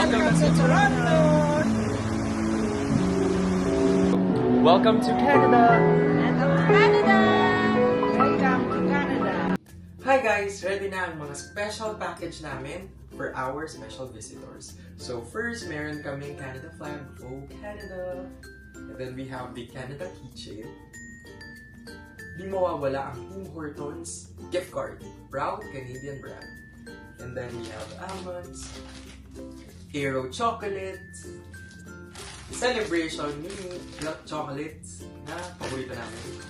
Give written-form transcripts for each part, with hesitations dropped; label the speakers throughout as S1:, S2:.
S1: Welcome to Toronto! Welcome to Canada!
S2: Welcome to Canada!
S1: Hi guys! Ready na ang mga special package namin for our special visitors. So first, meron kaming Canada flag, oh Canada! And then we have the Canada keychain. Di mawawala ang Tim Hortons gift card, proud Canadian brand. And then we have almonds, Aero chocolates, Celebration mini milk chocolates na paborito namin.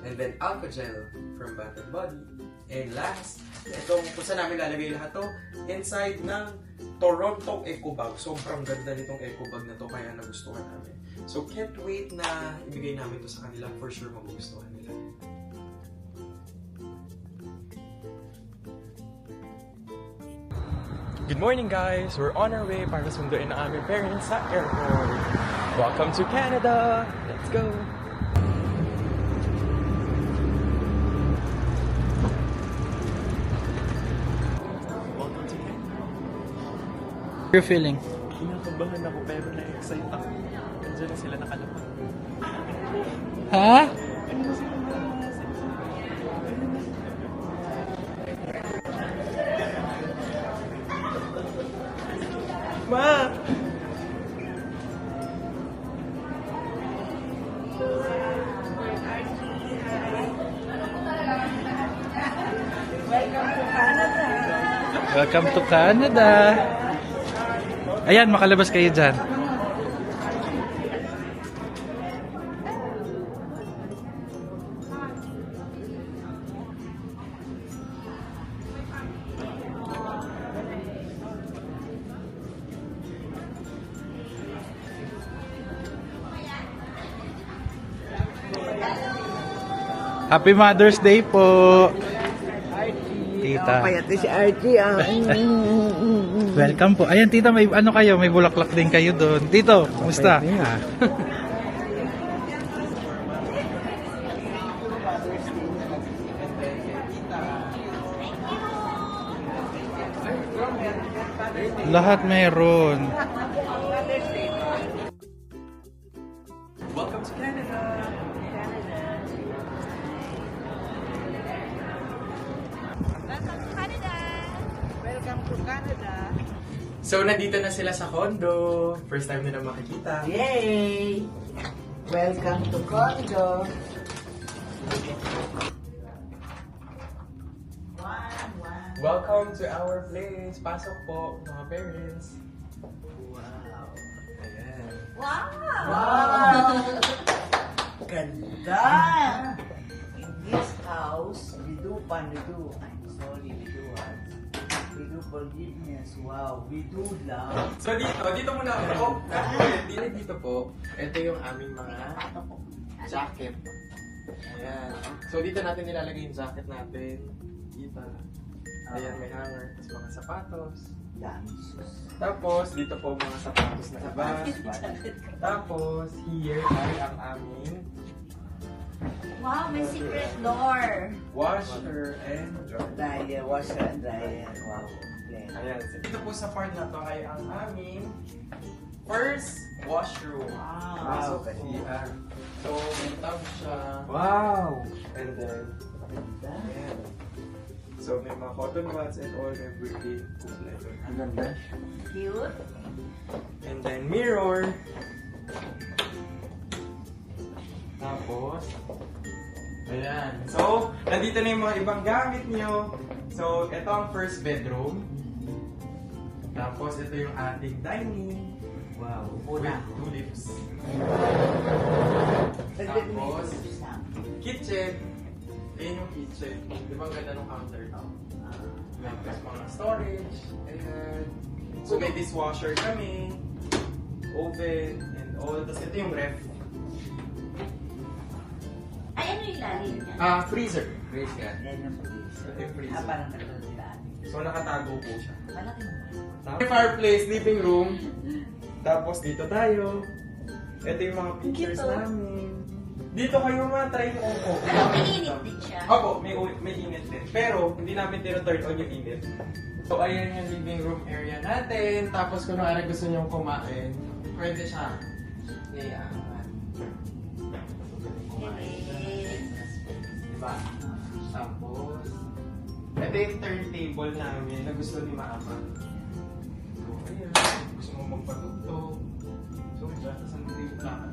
S1: And then Alcogel from Bath & Body. And last, itong kung saan namin lalagay lahat to, inside ng Toronto Eco Bag. Sobrang ganda nitong Eco Bag na to, kaya nagustuhan namin. So can't wait na ibigay namin to sa kanila. For sure magugustuhan nila. Good morning guys! We're on our way para sunduin ang aming parents sa airport. Welcome to Canada! Let's go! Welcome to Canada!
S3: You're feeling?
S1: Kinakabahan ako pero na-excite ako. Nandiyan na sila nakalapag.
S3: Ha?
S1: Ma!
S3: Welcome to Canada! Ayan, makalabas kayo dyan. Happy Mother's Day po! Tita.
S2: Payat si Archie.
S3: Welcome po. Ayan, tita, may ano kayo? May bulaklak din kayo doon. Tito, kumusta? Lahat meron.
S1: Welcome to Canada!
S2: Welcome to Canada!
S1: So, nandito na sila sa condo. First time nila makikita.
S2: Yay! Welcome to Condo!
S1: Welcome to our place. Pasok po, mga parents.
S2: Wow!
S1: Ayan.
S2: Wow! Ganda! In this house, we do panidu. I'm sorry, we do forgiveness. Wow, we do love.
S1: So, dito muna ako. Dito po, ito yung aming mga jacket. Ayan. So, dito natin nilalagay yung jacket natin. Dito. Ayan, may hanger. Tapos mga sapatos. Tapos, dito po mga sapatos na iba. Tapos, here ay ang aming
S4: Wow, may secret door.
S1: washer and dryer.
S2: Dryer, washer and dryer. Wow.
S1: Ayan. So, dito po sa part na to ay ang aming first washroom.
S2: Wow.
S1: So, so may tub siya.
S2: Wow.
S1: And then, ayan. So, may mga cotton wads and all, everything. Kompleto.
S2: Ang ganda.
S4: Cute.
S1: And then, mirror. Tapos, ayan. So, nandito na yung mga ibang gamit nyo. So, ito ang first bedroom. Tapos, ito yung ating dining.
S2: Wow.
S1: With tulips. Tapos, kitchen. Ayan yung kitchen. Di ba ang ganda ng countertop? Tapos, mga storage. Ayan. So, may dishwasher kami. Oven and all. Tapos, ito yung ref.
S4: Ay, ano yung ilalim niya?
S1: Freezer. Freezer.
S2: Yan yung freezer.
S1: Ito yung freezer.
S2: Parang katulad sila.
S1: So, nakatago po siya.
S4: Malaki naman.
S1: Tapos, fireplace, living room. Tapos, dito tayo. Ito yung mga pictures
S4: Dito.
S1: namin. Dito kayo try mo upo.
S4: Ano, may init din siya?
S1: Opo, may init din. Pero, hindi namin tino-turn on yung init. So, ayan yung living room area natin. Tapos, kung ano gusto nyong kumain, pwede siya. Ayan. Diba? Tapos, ito yung turntable namin na gusto ni Mama. So, ayan. Gusto mo magpatugtog. So, dyan, tapos ang table namin.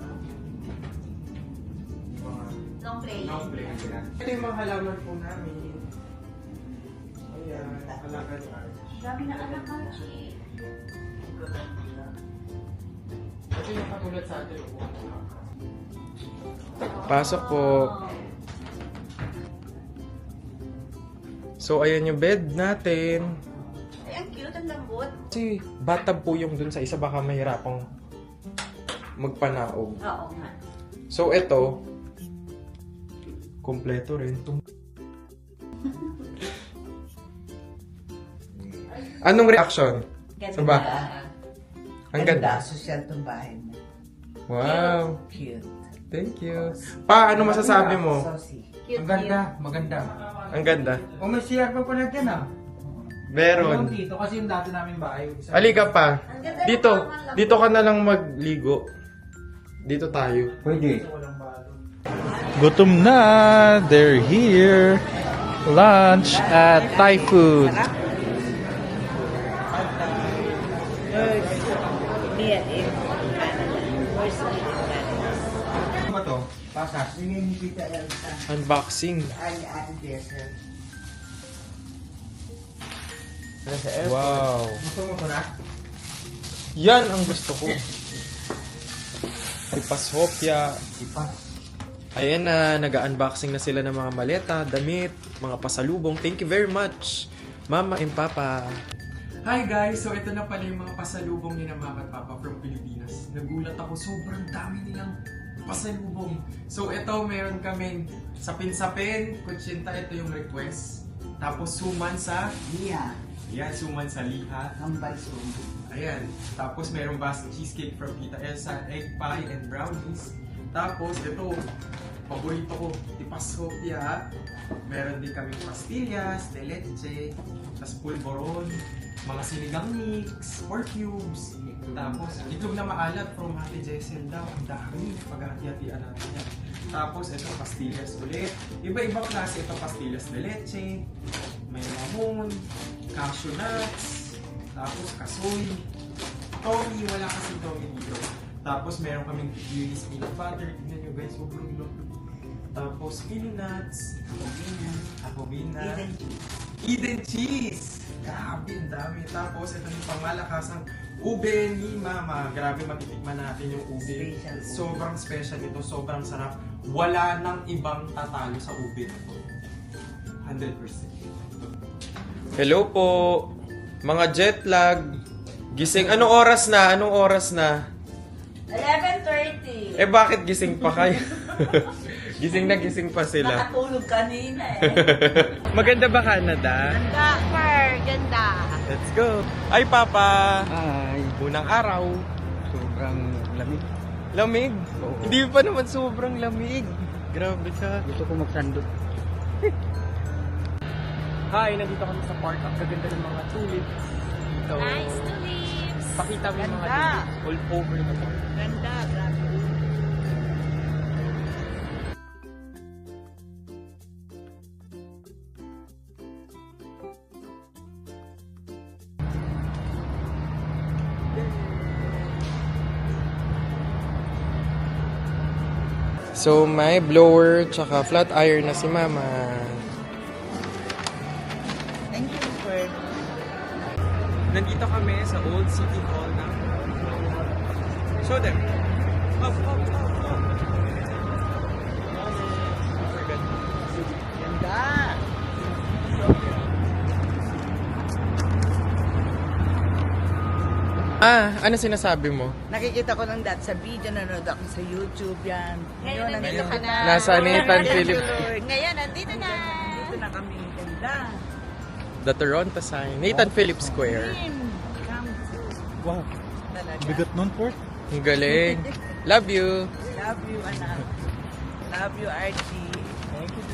S4: Long play.
S1: Long play. Ito yung mga halaman po namin. Ayan, halaman ni Arch.
S4: Dami na anak ko, Chi.
S1: Ito yung katulad sa atin.
S3: Pasok po. So, ayan yung bed natin.
S4: Ay, ang cute, ang lambot.
S1: Kasi bathtub po yung dun sa isa, baka mahirapang magpanaog.
S4: Oo nga.
S1: So, ito, kompleto rin. Anong reaction?
S4: Ganda.
S1: Sa ba? Ang ganda.
S2: Social tong bahay mo.
S1: Wow.
S2: Cute.
S1: Thank you. Pa, ano masasabi mo?
S2: Saucy.
S4: Cute,
S5: Maganda.
S1: Ang ganda.
S5: O may CR pa pala dyan ah.
S1: Meron.
S5: Dito kasi yung dati namin bahay.
S1: Halika pa.
S4: Ang ganda
S1: Dito.
S4: ng mga
S1: Dito ka na lang magligo. Dito tayo.
S5: Pwede.
S3: Gutom na. They're here. Lunch at Thai food.
S2: Near in Canada. First in Canada.
S5: Ano ba to? Pasas.
S2: Ninipita lang sa
S1: Unboxing.
S2: Ate Desert.
S1: Wow.
S5: Gusto mo ito na?
S1: Yan ang gusto ko. Ipashopya. Ayan na, nag-unboxing na sila ng mga maleta, damit, mga pasalubong. Thank you very much, Mama and Papa. Hi guys! So ito na pala yung mga pasalubong ni na Mama at Papa from Pilipinas. Nagulat ako, sobrang dami nilang pasalubong. So ito, meron kaming sapin-sapin, kutsinta, ito yung request. Tapos suman sa,
S2: Mia.
S1: ayan, suman sa liha.
S2: Hambal sumo.
S1: Ayan. Tapos meron basket cheesecake from Tita Elsa, egg pie and brownies. Tapos ito, paborito ko, tipashopya. Meron din kaming pastillas, de leche, tas pulboron, mga sinigang mix, pork cubes. Tapos itlog na maalat from Ate Jessel daw. Ang dami, pag-hati-hatian natin yan. Tapos ito, pastillas ulit. Iba-ibang klase ito, pastillas de leche, may mamon, cashew nuts, tapos kasoy. Tommy, wala kasi Tommy dito. Tapos meron kaming Unis peanut butter. Tignan nyo guys, sobrang laki. Tapos peanuts, Akobina, Eden cheese. Grabe, ang dami. Tapos ito yung pangmalakasang ube ni Mama. Grabe, matitikman natin yung ube.
S2: Special ube.
S1: Sobrang special ito, sobrang sarap. Wala nang ibang tatalo sa ube na to. 100%. Hello po, mga jet lag. Gising, anong oras na? Anong oras na?
S4: 11:30.
S1: Eh bakit gising pa kayo? gising pa sila.
S4: Nakatulog kanina
S1: Maganda ba Canada?
S4: Ganda, Fer. Ganda.
S1: Let's go. Ay Papa,
S5: Ay,
S1: unang araw.
S5: sobrang lamig.
S1: Lamig?
S5: Oo.
S1: Hindi pa naman sobrang lamig. Grabe ka.
S5: Gusto ko magsandot.
S1: Hi, nandito kami sa park. Ang gaganda ng mga tulips. Dito.
S4: Nice tulips.
S1: Pakita mo yung mga
S2: Ganda.
S1: tulips all over the park.
S2: Ganda, grabe.
S1: So, may blower tsaka flat iron na si Mama.
S2: Thank you, Fred.
S1: Nandito kami sa Old City Hall na. Show them. Up.
S2: Ganda.
S1: Ano sinasabi mo?
S2: Nakikita ko lang dati sa video, nanonood ako sa YouTube yan.
S4: Ngayon, nandito ka na.
S1: Nasa Nathan Phillips.
S4: Ngayon, nandito na.
S2: Dito na kami. Ganda.
S1: The Toronto sign. Nathan Phillips Square.
S2: Come to.
S3: Wow.
S2: Talaga.
S3: Bigat nun, Port.
S1: Ang galing. Love you.
S2: Love you, anak. Love you, Archie. Thank you.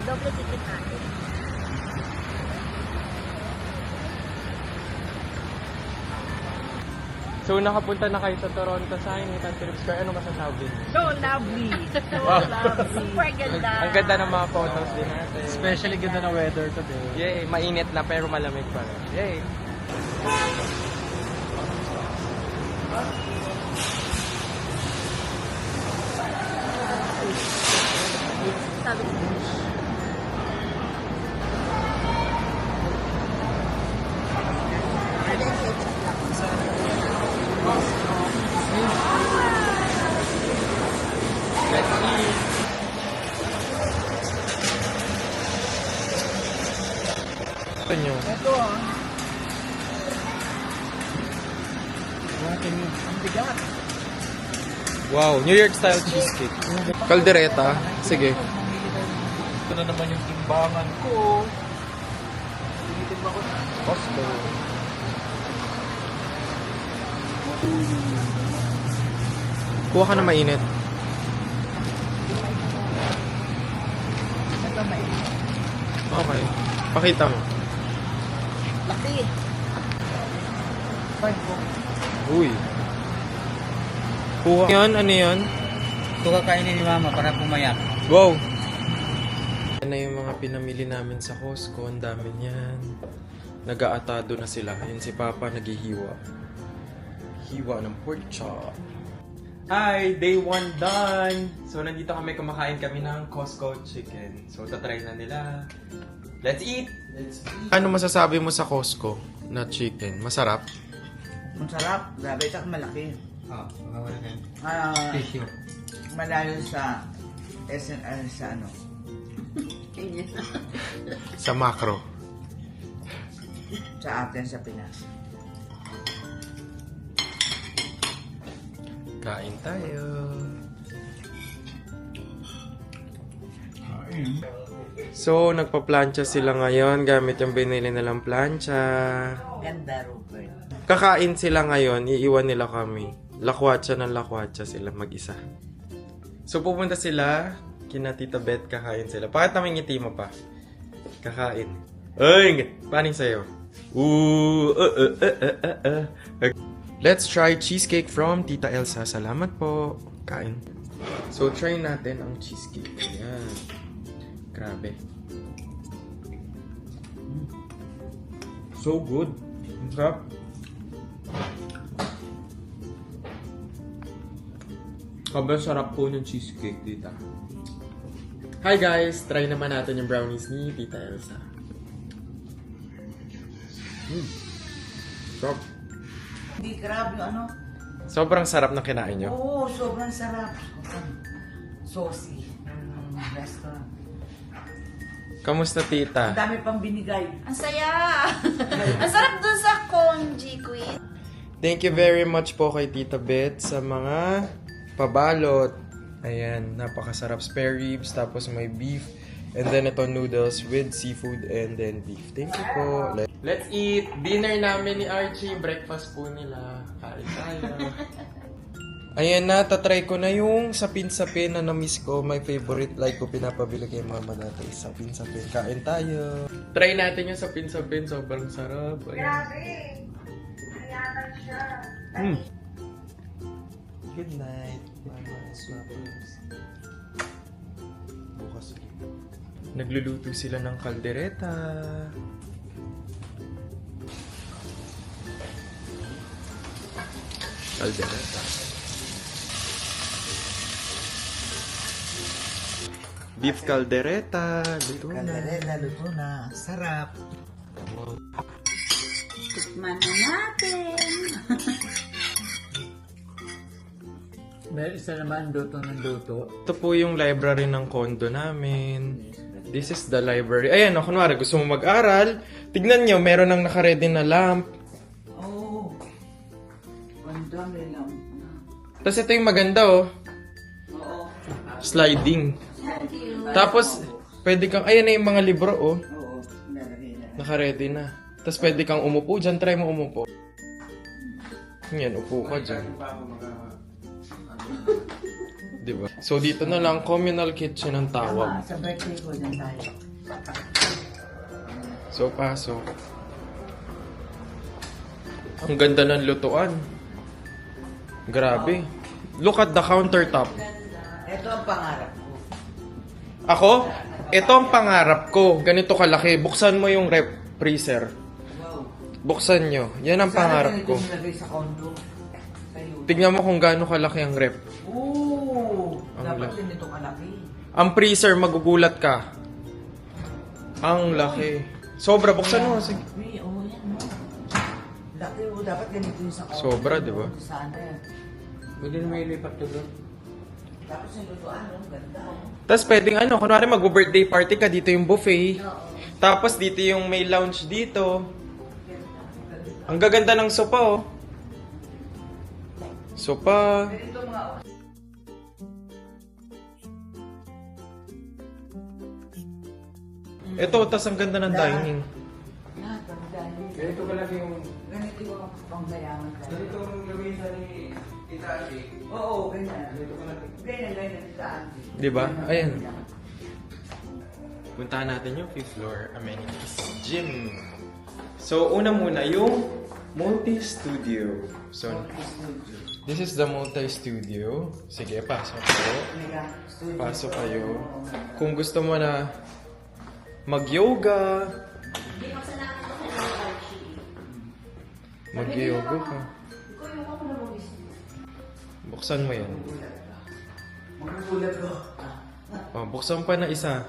S4: Doble ticket natin.
S1: So, nakapunta na kayo sa Toronto Sign at Phillips Square. Ano masasabi niyo?
S2: So lovely. So lovely.
S4: Super ganda.
S1: Ang ganda ng mga photos din natin.
S5: Especially ganda ng weather today.
S1: Yay! Mainit na pero malamig pa rin. Yay!
S4: Sabi ko.
S1: Ito nyo.
S2: Ito ah. Ang bigat.
S1: Wow, New York style cheesecake. Caldereta. Sige.
S5: Ito na naman yung timbangan ko. Tinitin ba ko?
S1: Costco. Kuha ka na mainit.
S2: Ito may
S1: Okay. Pakita mo.
S2: laki. 5 po.
S1: Uy. Kuha. Yan, ano yan?
S5: Ito kakainin ni Mama para pumayak.
S1: Wow! Yan na yung mga pinamili namin sa Costco. Ang dami niyan. Nag-aatado na sila. Yun si Papa naghihiwa. Hiwa ng pork chop. Hi! Day 1 done! So, nandito kami, kumakain kami ng Costco chicken. So, tatry na nila. Let's eat! Ano masasabi mo sa Costco na chicken? Masarap?
S2: Masarap. Grabe, ito malaki.
S5: Magawala kayo.
S2: Tissue. Malayo sa SNR sa ano.
S1: Sa macro.
S2: Sa atin sa Pinas.
S1: Kain tayo. So, nagpa-plancha sila ngayon gamit yung binili nilang plancha.
S2: Ganda, Rupert.
S1: Kakain sila ngayon, iiwan nila kami. Lakwatsa ng lakwatsa sila mag-isa. So, pupunta sila, kina Tita Beth, kakain sila. Bakit namin ngiti mo pa? Kakain. Ay! Paano sa'yo? Let's try cheesecake from Tita Elsa. Salamat po. Kain. So, try natin ang cheesecake. Ayan. Grabe. So good. Ang sarap. Sobrang sarap po ng cheesecake, Tita. Hi guys! Try naman natin yung brownies ni Tita Elsa. Sarap.
S2: Hindi grabe yung ano.
S1: Sobrang sarap na kinain nyo.
S2: Oo, sobrang sarap. Sobrang saucy ng restaurant.
S1: Kamusta, Tita?
S2: Ang dami pang binigay.
S4: Ang saya! Ang sarap dun sa congee, Queen.
S1: Thank you very much po kay Tita Beth sa mga pabalot. Ayan, napakasarap. Spare ribs, tapos may beef. And then ito noodles with seafood and then beef. Thank you po. Let's eat! Dinner namin ni Archie. Breakfast po nila. Kain tayo. Ayan na, tatry ko na yung sapin-sapin na na-miss ko. My favorite, like ko pinapabili kay mama dati. Sapin-sapin. Kain tayo. Try natin yung sapin-sapin. Sobrang sarap. Grabe! Mayaman siya. Good night, mama. Swappers. Bukas ulit. Nagluluto sila ng kaldereta. Caldereta. Beef caldereta. Luto na.
S2: Kaldereta, luto na. Sarap.
S4: Tikman na natin.
S2: May isa naman luto ng luto.
S1: Ito po yung library ng condo namin. This is the library. Ayan, o, kunwari, gusto mo mag-aral. Tignan nyo, meron nang nakaredy na lamp.
S2: Oh. Ganda, may lamp na.
S1: Tapos ito yung maganda, oh.
S2: Oo.
S1: Sliding. Tapos, pwede kang, ayan na yung mga libro, oh.
S2: Oo. Nalagay na.
S1: Nakaredy na. Tapos pwede kang umupo dyan. Try mo umupo. Yan, upo ka dyan. Diba? So, dito na lang, communal kitchen ang tawag.
S2: Sa birthday ko, dyan tayo.
S1: So, pasok. Ang ganda ng lutuan. Grabe. Look at the countertop.
S2: Ito ang pangarap ko.
S1: Ako, ito ang pangarap ko. Ganito kalaki. Buksan mo yung freezer.
S2: Wow.
S1: Buksan nyo. Yan ang pangarap ko.
S2: Sana ganito nilagay sa condo. Sa'yo.
S1: Tignan mo kung gaano kalaki ang rep.
S2: Oo.
S1: Ang
S2: Dapat
S1: laki.
S2: din ito kalaki.
S1: Ang freezer, magugulat ka. Ang laki. Sobra, buksan mo. Sige.
S2: Uy, oo yan mo. Laki mo. Dapat ganito yung sa condo.
S1: Sobra, di ba?
S2: Sana yan.
S5: Pwede na may lipat to doon.
S2: Tapos yung lutuan, ang ganda.
S1: Tapos pwedeng kunwari mag-birthday party ka, dito yung buffet. Tapos dito yung may lounge dito. Ang gaganda ng sopa, oh. Sopa.
S2: Ito mga
S1: Ito, tas ang ganda ng dining.
S2: lahat ang dahil.
S5: Ganito kalaki yung...
S2: Ganito yung pangmayaman tayo.
S5: Ganito ang gawin sa ni Tita Ashley.
S2: Oo, ganyan.
S5: Ganito kalaki.
S2: Ganyan saan.
S1: Di ba? Ayan. Puntahan natin yung 5th floor amenities. Gym. So, una muna yung multi-studio. So, this is the multi-studio. Sige, pasok kayo. Pasok kayo. Kung gusto mo na mag-yoga, mag-yoga ka. Buksan mo yan.
S2: Magugulat ko.
S1: Oh, buksan pa na isa.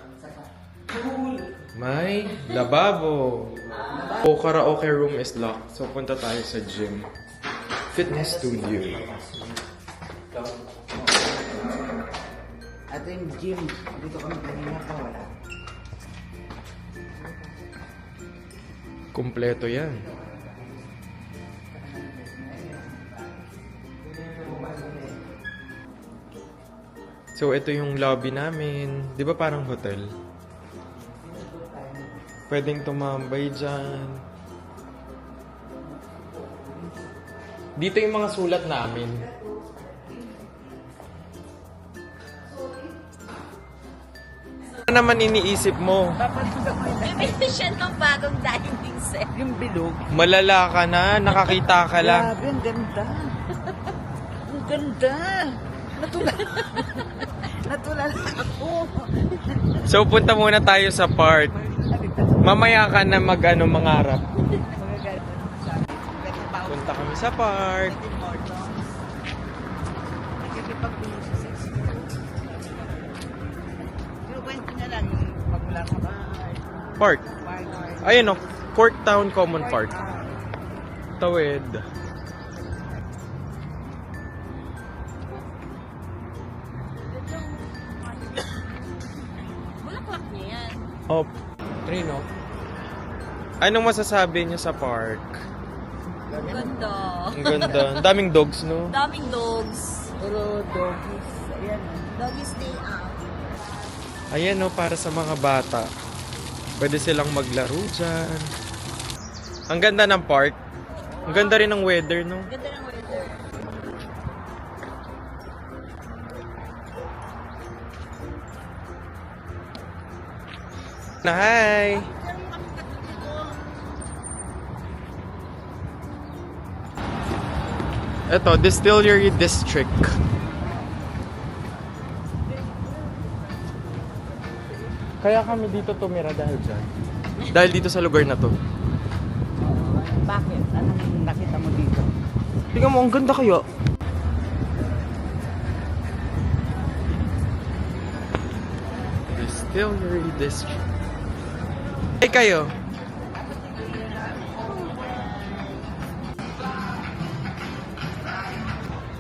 S1: May lababo. O karaoke room is locked. So punta tayo sa gym. Fitness studio.
S2: At yung gym, dito kami kanina pa wala.
S1: Kompleto yan. So ito yung lobby namin. Di ba parang hotel? Pwedeng tumambay dyan. Dito yung mga sulat namin. Ano naman iniisip mo?
S4: Bibili siya ng bagong dining set.
S2: Yung bilog.
S1: Malala ka na, nakakita ka lang.
S2: Grabe, ang ganda. Ang ganda. Natulala. Natulala ako.
S1: So punta muna tayo sa park. Mamaya ka na mangarap. Punta kami sa park.
S2: Kwento niya lang magmula sa bahay.
S1: Park. Ayun o, Corktown Common Park. Tawid.
S4: Bulaklak niya yan.
S1: Oh, Trino. Anong masasabi niyo sa park?
S4: Ganda.
S1: Ang ganda. Ang daming dogs, no?
S4: Daming dogs.
S2: Puro doggies. Ayan.
S4: Doggies day out.
S1: Ayan, no, para sa mga bata. Pwede silang maglaro dyan. Ang ganda ng park. Ang ganda rin ng weather, no?
S4: Ganda ng weather.
S1: Na, hi! Ito, Distillery District. Kaya kami dito tumira dahil dyan. Dahil dito sa lugar na to.
S2: Bakit? Anong nakita mo dito?
S1: Tingnan mo, ang ganda kaya. Distillery District. Ay kayo.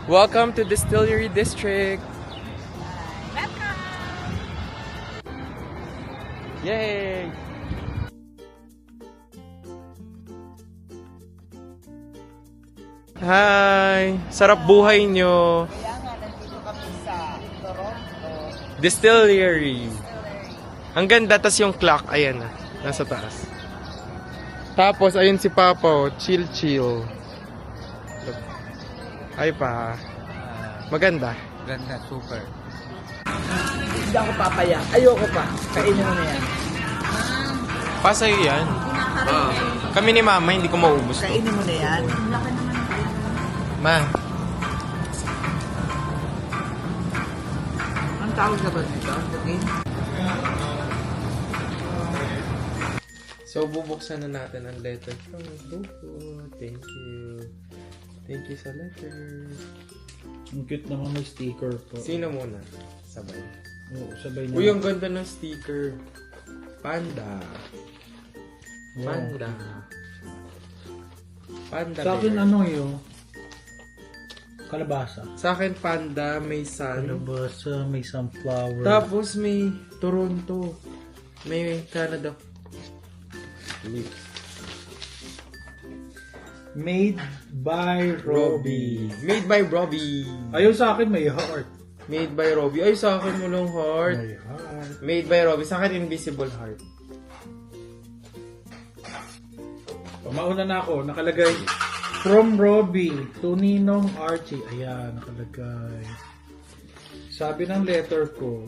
S1: Welcome to Distillery District. Yay! Hi! Sarap buhay nyo.
S2: Kaya nga, nandito kami sa Toronto.
S1: Distillery. Ang ganda, tas yung clock, ayan na, nasa taas. Tapos, ayun si Papa, chill. Ay pa. Maganda.
S5: Ganda, super.
S2: Hindi ako papaya. Ayoko pa. Kainin mo na yan.
S1: Pa sa'yo yan. Kami ni Mama, hindi ko maubos to.
S2: Kainin mo na yan.
S1: Ma,
S2: tawag na ba dito? Okay?
S1: So, bubuksan na natin ang letter from Buko. Thank you. Thank you sa letter.
S3: Ang cute naman may sticker po.
S1: Sino muna? Sabay.
S3: Oo, sabay na.
S1: Uy, ang ganda ng sticker. Panda.
S3: Wow.
S1: Panda. Panda
S3: Sa akin
S1: bear.
S3: ano yun? Kalabasa.
S1: Sa akin, panda, may sun.
S3: Kalabasa, may sunflower.
S1: Tapos may Toronto. May Canada.
S3: Made by Robbie.
S1: Made by Robbie.
S3: Ayun sa akin may heart.
S1: Made by Robbie. Ay, sa akin walang heart.
S3: May heart.
S1: Made by Robbie. Sa akin, invisible heart.
S3: Mauna na ako. Nakalagay from Robbie to Ninong Archie. Ayan, nakalagay. Sabi ng letter ko,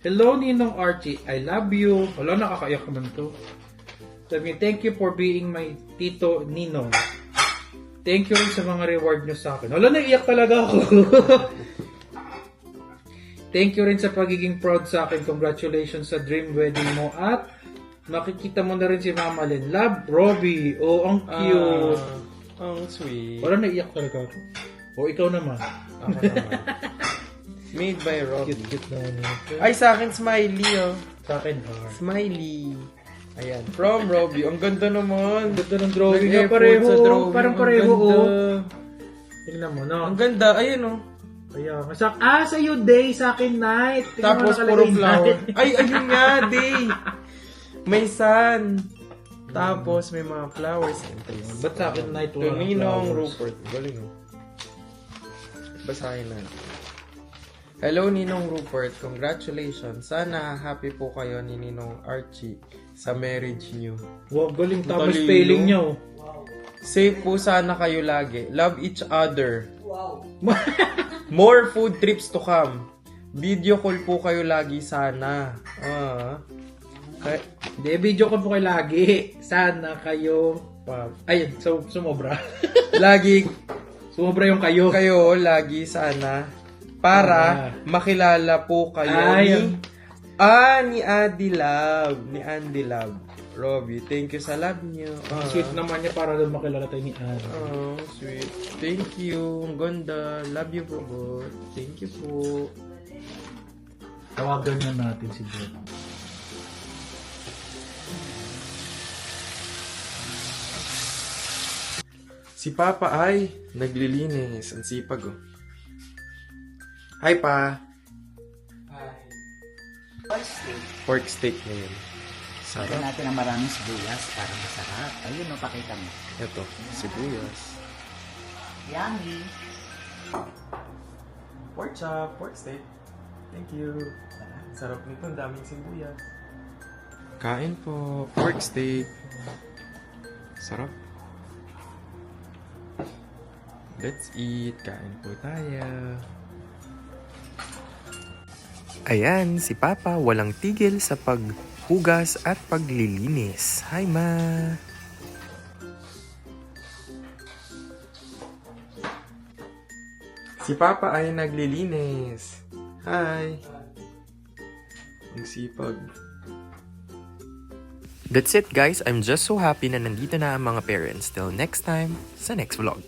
S3: hello Ninong Archie, I love you. Wala, nakakaiyak naman to. Sabi niya, thank you for being my tito Ninong. Thank you rin sa mga reward nyo sa akin. Wala, naiyak talaga ako. Thank you rin sa pagiging proud sa akin. Congratulations sa dream wedding mo. At makikita mo na rin si Mama Len. Love, Robbie. Oh, ang cute.
S1: Ang sweet.
S3: Wala, naiyak talaga ako. O, ikaw naman.
S1: Ako naman. Made by Robbie.
S3: Cute naman ito.
S1: Ay, sa akin, smiley, oh.
S3: Sa akin, heart.
S1: Smiley. Ayan. From Robbie. Ang ganda naman.
S3: Ganda ng drawing na
S1: Nag-effort
S3: pareho.
S1: sa drawing.
S3: Parang
S1: Ang
S3: pareho,
S1: ganda.
S3: oh. Tingnan mo, no?
S1: Ang ganda. Ayun, oh.
S3: Kaya, sa iyo, day. Sa akin, night. Tingnan
S1: Tapos,
S3: mo, nakalagay,
S1: puro flower.
S3: night.
S1: Ay, ayun nga, day. May sun. Tapos, may mga flowers.
S3: Ba't sa akin, night,
S1: To
S3: walang
S1: Ninong
S3: flowers?
S1: Rupert. Galing, oh. Basahin na. Hello, Ninong Rupert. Congratulations. Sana happy po kayo ni Ninong Archie sa marriage niyo.
S3: Wow, galing. Tapos
S1: Talino.
S3: spelling niyo.
S1: Safe po sana kayo lagi. Love each other.
S2: Wow.
S1: More food trips to come. Video call po kayo lagi sana.
S3: Hindi, video ko po kayo lagi. Sana kayo... Ayun, so, sumobra.
S1: Lagi
S3: Sumobra yung kayo.
S1: kayo lagi sana para makilala po kayo
S3: Ayun.
S1: ni Andy Love. Ni Andy Love. Robbie, thank you sa love niyo.
S3: Ang sweet naman niya para doon makilala tayo ni Anne.
S1: Oh, sweet. Thank you. Ang ganda. Love you po, bro. Thank you po.
S3: Tawagan na natin si Jen.
S1: Si Papa ay naglilinis. Ang sipag, oh. Hi, Pa.
S2: First thing,
S1: Pork steak ngayon.
S2: lagyan
S1: Sarap.
S2: natin ng maraming sibuyas para masarap. Ayun, no, pakita mo.
S1: Ito, sibuyas.
S2: Yummy.
S1: Pork chop, pork steak. Thank you. Sarap nito, ang daming sibuyas. Kain po, pork steak. Sarap. Let's eat. Kain po tayo. Ayan, si Papa walang tigil sa paghugas at paglilinis. Hi, Ma! Si Papa ay naglilinis. Hi! Ang sipag. That's it, guys. I'm just so happy na nandito na ang mga parents. Till next time, sa next vlog.